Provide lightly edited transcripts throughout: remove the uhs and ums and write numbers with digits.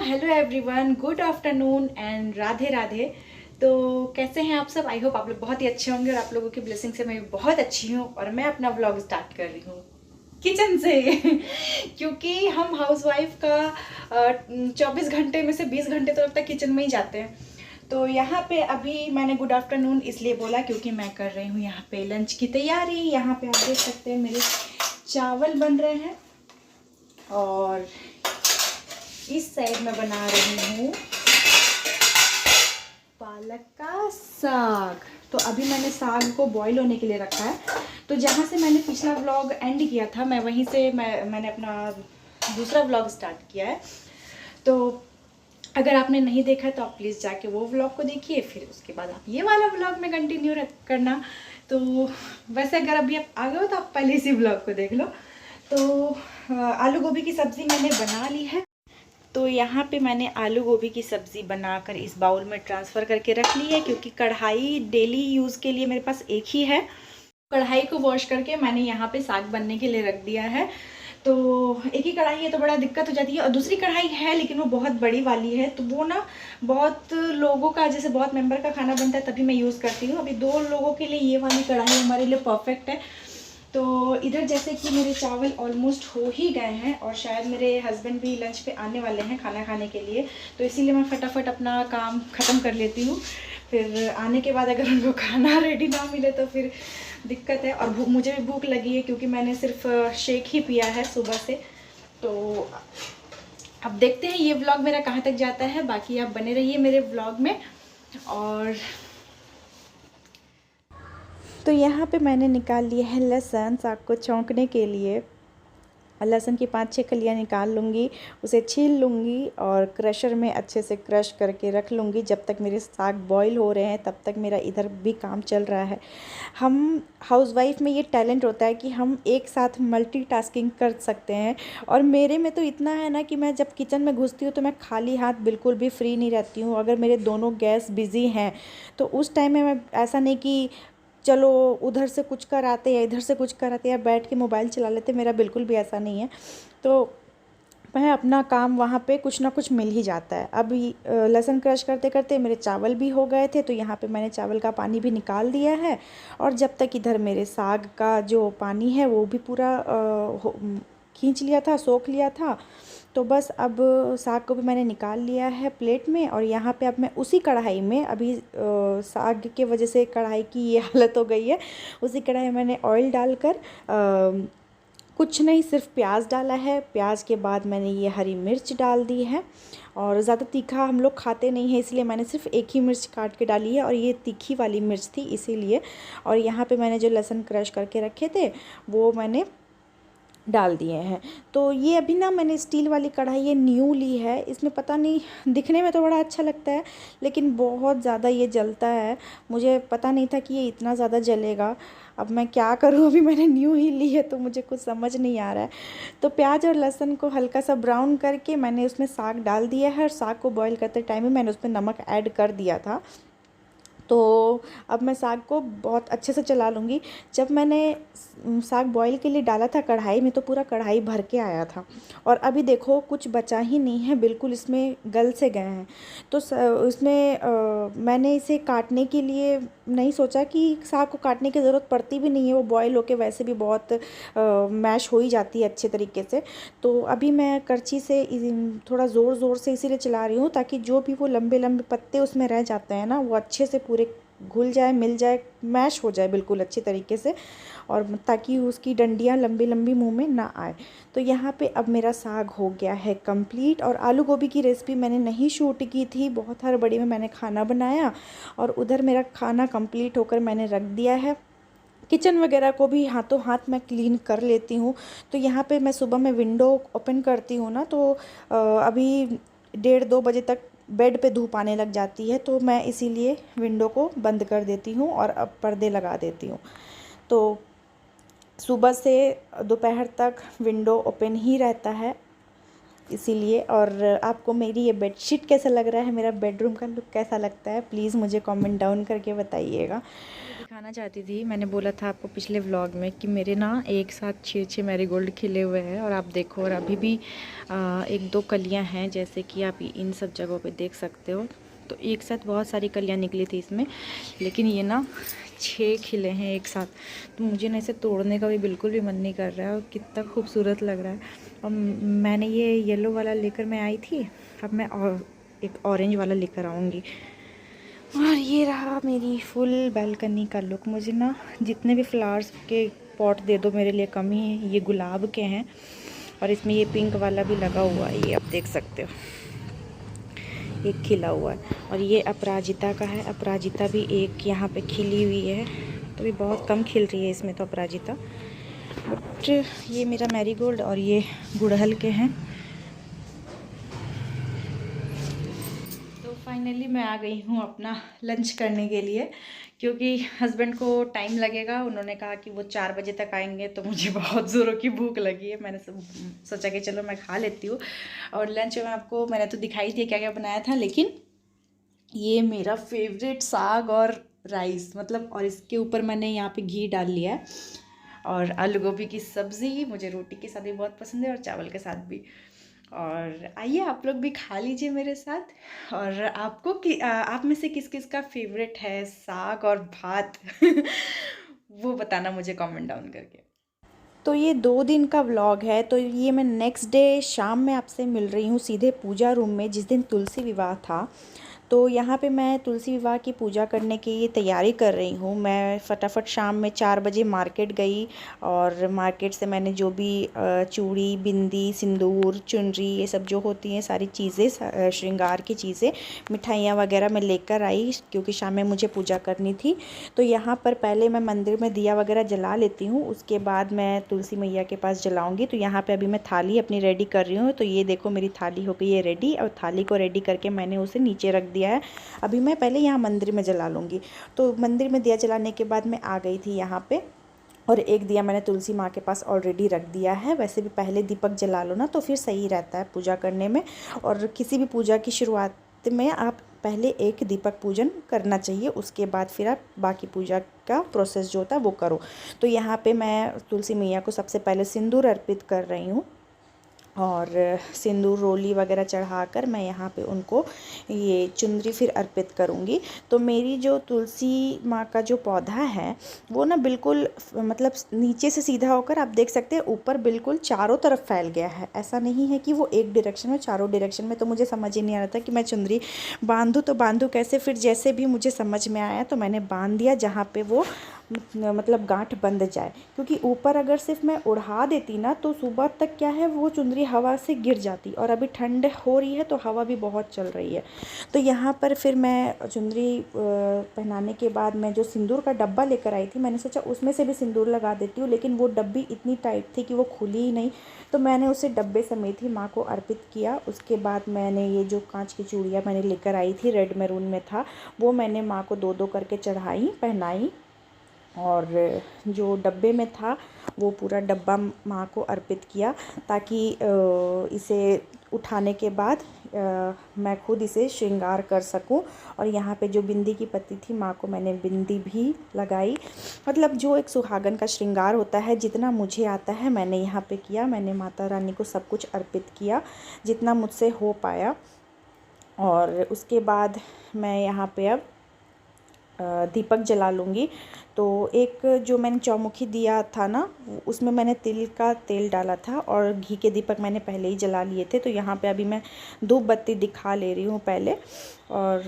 Hello everyone, good afternoon and Radhe Radhe. तो कैसे हैं आप सब? आई होप आप लोग बहुत ही अच्छे होंगे और आप लोगों की ब्लेसिंग से मैं बहुत अच्छी हूँ। और मैं अपना व्लॉग स्टार्ट कर रही हूँ किचन से क्योंकि हम हाउसवाइफ का 24 घंटे में से 20 घंटे तो अब तक किचन में ही जाते हैं। तो यहाँ पे अभी मैंने गुड आफ्टरनून इसलिए बोला क्योंकि मैं कर रही हूँ यहाँ पे लंच की तैयारी। यहाँ पे आप देख सकते हैं मेरे चावल बन रहे हैं और इस साइड में बना रही हूँ पालक का साग। तो अभी मैंने साग को बॉईल होने के लिए रखा है। तो जहाँ से मैंने पिछला व्लॉग एंड किया था मैं वहीं से मैंने अपना दूसरा व्लॉग स्टार्ट किया है। तो अगर आपने नहीं देखा तो आप प्लीज़ जाके वो व्लॉग को देखिए, फिर उसके बाद आप ये वाला व्लॉग में कंटिन्यू करना। तो वैसे अगर अभी आप आ गए हो तो आप पहले इसी व्लॉग को देख लो। तो आलू गोभी की सब्ज़ी मैंने बना ली है। तो यहाँ पे मैंने आलू गोभी की सब्ज़ी बनाकर इस बाउल में ट्रांसफ़र करके रख ली है क्योंकि कढ़ाई डेली यूज़ के लिए मेरे पास एक ही है। कढ़ाई को वॉश करके मैंने यहाँ पे साग बनने के लिए रख दिया है। तो एक ही कढ़ाई है तो बड़ा दिक्कत हो जाती है, और दूसरी कढ़ाई है लेकिन वो बहुत बड़ी वाली है। तो वो ना बहुत लोगों का, जैसे बहुत मेंबर का खाना बनता है तभी मैं यूज़ करती हूँ। अभी 2 लोगों के लिए ये वाली कढ़ाई हमारे लिए परफेक्ट है। तो इधर जैसे कि मेरे चावल ऑलमोस्ट हो ही गए हैं और शायद मेरे हस्बैंड भी लंच पे आने वाले हैं खाना खाने के लिए। तो इसीलिए मैं फटाफट अपना काम ख़त्म कर लेती हूँ। फिर आने के बाद अगर उनको खाना रेडी ना मिले तो फिर दिक्कत है। और मुझे भी भूख लगी है क्योंकि मैंने सिर्फ शेक ही पिया है सुबह से। तो अब देखते हैं ये व्लॉग मेरा कहाँ तक जाता है। बाकी आप बने रहिए मेरे व्लॉग में। और तो यहाँ पे मैंने निकाल लिया है लहसुन साग को छौंकने के लिए। लहसुन की 5-6 कलियाँ निकाल लूँगी, उसे छील लूँगी और क्रशर में अच्छे से क्रश करके रख लूँगी। जब तक मेरे साग बॉईल हो रहे हैं तब तक मेरा इधर भी काम चल रहा है। हम हाउसवाइफ में ये टैलेंट होता है कि हम एक साथ मल्टीटास्किंग कर सकते हैं। और मेरे में तो इतना है ना कि मैं जब किचन में घुसती हूँ तो मैं खाली हाथ बिल्कुल भी फ्री नहीं रहती हूँ। अगर मेरे दोनों गैस बिज़ी हैं तो उस टाइम में मैं ऐसा नहीं कि चलो उधर से कुछ कर आते या इधर से कुछ कर आते या बैठ के मोबाइल चला लेते, मेरा बिल्कुल भी ऐसा नहीं है। तो मैं अपना काम वहाँ पे कुछ ना कुछ मिल ही जाता है। अभी लहसुन क्रश करते करते मेरे चावल भी हो गए थे तो यहाँ पे मैंने चावल का पानी भी निकाल दिया है। और जब तक इधर मेरे साग का जो पानी है वो भी पूरा खींच लिया था, सोख लिया था। तो बस अब साग को भी मैंने निकाल लिया है प्लेट में। और यहाँ पे अब मैं उसी कढ़ाई में अभी साग के वजह से कढ़ाई की ये हालत हो गई है। उसी कढ़ाई में मैंने ऑयल डालकर कुछ नहीं सिर्फ प्याज डाला है। प्याज के बाद मैंने ये हरी मिर्च डाल दी है। और ज़्यादा तीखा हम लोग खाते नहीं हैं इसलिए मैंने सिर्फ एक ही मिर्च काट के डाली है और ये तीखी वाली मिर्च थी इसीलिए। और यहाँ पे मैंने जो लहसुन क्रश करके रखे थे वो मैंने डाल दिए हैं। तो ये अभी ना मैंने स्टील वाली कढ़ाई ये न्यू ली है। इसमें पता नहीं, दिखने में तो बड़ा अच्छा लगता है लेकिन बहुत ज़्यादा ये जलता है। मुझे पता नहीं था कि ये इतना ज़्यादा जलेगा। अब मैं क्या करूँ, अभी मैंने न्यू ही ली है तो मुझे कुछ समझ नहीं आ रहा है। तो प्याज और लहसुन को हल्का सा ब्राउन करके मैंने उसमें साग डाल दिया है। और साग को बॉईल करते टाइम में मैंने उसमें नमक ऐड कर दिया था। तो अब मैं साग को बहुत अच्छे से चला लूँगी। जब मैंने साग बॉईल के लिए डाला था कढ़ाई में तो पूरा कढ़ाई भर के आया था। और अभी देखो कुछ बचा ही नहीं है, बिल्कुल इसमें गल से गए हैं। तो इसमें मैंने इसे काटने के लिए नहीं सोचा कि साग को काटने की ज़रूरत पड़ती भी नहीं है, वो बॉईल होके वैसे भी बहुत मैश हो ही जाती है अच्छे तरीके से। तो अभी मैं करछी से थोड़ा ज़ोर ज़ोर से इसीलिए चला रही हूँ ताकि जो भी वो लंबे लंबे पत्ते उसमें रह जाते हैं ना वो अच्छे से पूरे घुल जाए, मिल जाए, मैश हो जाए बिल्कुल अच्छी तरीके से। और ताकि उसकी डंडियाँ लंबी लंबी मुंह में ना आए। तो यहाँ पे अब मेरा साग हो गया है कंप्लीट। और आलू गोभी की रेसिपी मैंने नहीं शूट की थी, बहुत हड़बड़ी में मैंने खाना बनाया। और उधर मेरा खाना कंप्लीट होकर मैंने रख दिया है। किचन वगैरह को भी हाथों हाथ मैं क्लीन कर लेती हूँ। तो यहाँ पे मैं सुबह में विंडो ओपन करती हूँ ना तो अभी 1:30-2 बजे तक बेड पे धूप आने लग जाती है। तो मैं इसीलिए विंडो को बंद कर देती हूँ और अब पर्दे लगा देती हूँ। तो सुबह से दोपहर तक विंडो ओपन ही रहता है। इसीलिए। और आपको मेरी ये बेडशीट कैसा लग रहा है, मेरा बेडरूम का लुक कैसा लगता है, प्लीज़ मुझे कमेंट डाउन करके बताइएगा। दिखाना चाहती थी, मैंने बोला था आपको पिछले व्लॉग में कि मेरे ना एक साथ 6 मैरीगोल्ड खिले हुए हैं और आप देखो, और अभी भी 1-2 कलियां हैं, जैसे कि आप इन सब जगहों पे देख सकते हो। तो एक साथ बहुत सारी कलियां निकली थी इसमें, लेकिन ये ना 6 खिले हैं एक साथ। तो मुझे ना इसे तोड़ने का भी बिल्कुल भी मन नहीं कर रहा है, और कितना खूबसूरत लग रहा है। और मैंने ये येलो वाला लेकर मैं आई थी, अब मैं एक ऑरेंज वाला लेकर आऊँगी। और ये रहा मेरी फुल बालकनी का लुक। मुझे ना जितने भी फ्लावर्स के पॉट दे दो मेरे लिए कम ही है। ये गुलाब के हैं, और इसमें ये पिंक वाला भी लगा हुआ है, ये आप देख सकते हो, एक खिला हुआ है। और ये अपराजिता का है, अपराजिता भी एक यहाँ पे खिली हुई है, तो भी बहुत कम खिल रही है इसमें तो अपराजिता। बट ये मेरा मैरीगोल्ड और ये गुड़हल के हैं। तो फाइनली मैं आ गई हूँ अपना लंच करने के लिए, क्योंकि हस्बैंड को टाइम लगेगा। उन्होंने कहा कि वो 4 बजे तक आएंगे, तो मुझे बहुत ज़ोरों की भूख लगी है। मैंने सोचा कि चलो मैं खा लेती हूँ। और लंच में आपको मैंने तो दिखाई दिया क्या क्या बनाया था, लेकिन ये मेरा फेवरेट साग और राइस, मतलब, और इसके ऊपर मैंने यहाँ पे घी डाल लिया है। और आलू गोभी की सब्ज़ी मुझे रोटी के साथ भी बहुत पसंद है, और चावल के साथ भी। और आइए आप लोग भी खा लीजिए मेरे साथ। और आपको आप में से किस किस का फेवरेट है साग और भात वो बताना मुझे कमेंट डाउन करके। तो ये 2 दिन का व्लॉग है, तो ये मैं नेक्स्ट डे शाम में आपसे मिल रही हूँ सीधे पूजा रूम में, जिस दिन तुलसी विवाह था। तो यहाँ पे मैं तुलसी विवाह की पूजा करने की तैयारी कर रही हूँ। मैं फटाफट शाम में 4 बजे मार्केट गई, और मार्केट से मैंने जो भी चूड़ी, बिंदी, सिंदूर, चुनरी, ये सब जो होती हैं सारी चीज़ें, श्रृंगार की चीज़ें, मिठाइयाँ वगैरह मैं लेकर आई, क्योंकि शाम में मुझे पूजा करनी थी। तो यहाँ पर पहले मैं मंदिर में दिया वगैरह जला लेती हूँ, उसके बाद मैं तुलसी मैया के पास जलाऊँगी। तो यहाँ पर अभी मैं थाली अपनी रेडी कर रही हूँ। तो ये देखो मेरी थाली हो गई है रेडी, और थाली को रेडी करके मैंने उसे नीचे रख दिया है। अभी मैं पहले यहाँ मंदिर में जला लूँगी। तो मंदिर में दिया जलाने के बाद मैं आ गई थी यहाँ पे, और एक दिया मैंने तुलसी माँ के पास ऑलरेडी रख दिया है। वैसे भी पहले दीपक जला लो ना, तो फिर सही रहता है पूजा करने में। और किसी भी पूजा की शुरुआत में आप पहले एक दीपक पूजन करना चाहिए, उसके बाद फिर आप बाकी पूजा का प्रोसेस जो होता है वो करो। तो यहाँ पे मैं तुलसी मैया को सबसे पहले सिंदूर अर्पित कर रही हूँ, और सिंदूर रोली वगैरह चढ़ाकर मैं यहाँ पे उनको ये चुनरी फिर अर्पित करूँगी। तो मेरी जो तुलसी माँ का जो पौधा है वो ना बिल्कुल, मतलब नीचे से सीधा होकर आप देख सकते हैं ऊपर बिल्कुल चारों तरफ फैल गया है। ऐसा नहीं है कि वो एक डायरेक्शन में, चारों डायरेक्शन में। तो मुझे समझ ही नहीं आ रहा था कि मैं चुनरी बांधूँ तो बांधूँ कैसे। फिर जैसे भी मुझे समझ में आया तो मैंने बांध दिया, जहाँ पे वो मतलब गांठ बंध जाए। क्योंकि ऊपर अगर सिर्फ मैं उड़ा देती ना, तो सुबह तक क्या है वो चुनरी हवा से गिर जाती, और अभी ठंड हो रही है तो हवा भी बहुत चल रही है। तो यहाँ पर फिर मैं चुनरी पहनाने के बाद मैं जो सिंदूर का डब्बा लेकर आई थी, मैंने सोचा उसमें से भी सिंदूर लगा देती हूँ, लेकिन वो डब्बी इतनी टाइट थी कि वो खुली ही नहीं। तो मैंने उसे डब्बे समेत ही माँ को अर्पित किया। उसके बाद मैंने ये जो कांच की चूड़ियाँ मैंने लेकर आई थी, रेड मैरून में था, वो मैंने माँ को 2-2 करके चढ़ाई, पहनाई। और जो डब्बे में था वो पूरा डब्बा माँ को अर्पित किया, ताकि इसे उठाने के बाद मैं खुद इसे श्रृंगार कर सकूं। और यहाँ पे जो बिंदी की पत्ती थी, माँ को मैंने बिंदी भी लगाई। मतलब जो एक सुहागन का श्रृंगार होता है, जितना मुझे आता है मैंने यहाँ पे किया। मैंने माता रानी को सब कुछ अर्पित किया जितना मुझसे हो पाया। और उसके बाद मैं यहाँ पे अब दीपक जला लूँगी। तो एक जो मैंने चौमुखी दिया था ना, उसमें मैंने तिल का तेल डाला था, और घी के दीपक मैंने पहले ही जला लिए थे। तो यहाँ पे अभी मैं धूप बत्ती दिखा ले रही हूँ पहले। और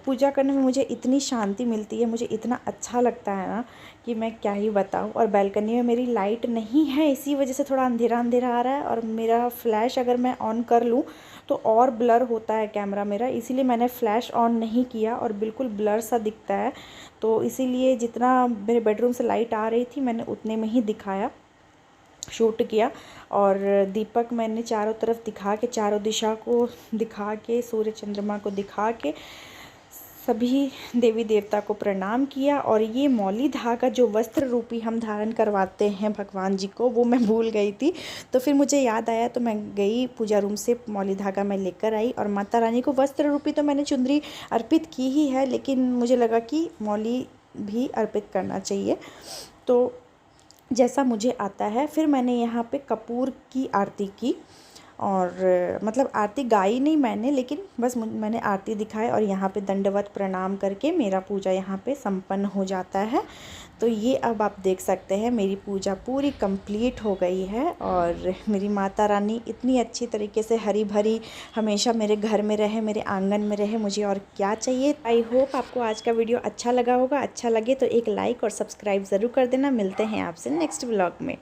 पूजा करने में मुझे इतनी शांति मिलती है, मुझे इतना अच्छा लगता है ना कि मैं क्या ही बताऊँ। और बालकनी में मेरी लाइट नहीं है, इसी वजह से थोड़ा अंधेरा अंधेरा आ रहा है। और मेरा फ्लैश अगर मैं ऑन कर लूँ तो और ब्लर होता है कैमरा मेरा, इसीलिए मैंने फ़्लैश ऑन नहीं किया, और बिल्कुल ब्लर सा दिखता है। तो इसीलिए जितना मेरे बेडरूम से लाइट आ रही थी मैंने उतने में ही दिखाया, शूट किया। और दीपक मैंने चारों तरफ दिखा के, चारों दिशा को दिखा के, सूर्य चंद्रमा को दिखा के सभी देवी देवता को प्रणाम किया और ये मौली धागा जो वस्त्र रूपी हम धारण करवाते हैं भगवान जी को, वो मैं भूल गई थी। तो फिर मुझे याद आया तो मैं गई पूजा रूम से, मौली धागा मैं लेकर आई और माता रानी को वस्त्र रूपी तो मैंने चुंदरी अर्पित की ही है, लेकिन मुझे लगा कि मौली भी अर्पित करना चाहिए। तो जैसा मुझे आता है, फिर मैंने यहाँ पे कपूर की आरती की और मतलब आरती गाई नहीं मैंने, लेकिन बस मैंने आरती दिखाई और यहाँ पे दंडवत प्रणाम करके मेरा पूजा यहाँ पे संपन्न हो जाता है। तो ये अब आप देख सकते हैं मेरी पूजा पूरी कंप्लीट हो गई है और मेरी माता रानी इतनी अच्छी तरीके से हरी भरी हमेशा मेरे घर में रहे, मेरे आंगन में रहे, मुझे और क्या चाहिए। आई होप आपको आज का वीडियो अच्छा लगा होगा। अच्छा लगे तो एक लाइक और सब्सक्राइब ज़रूर कर देना। मिलते हैं आपसे नेक्स्ट व्लॉग में।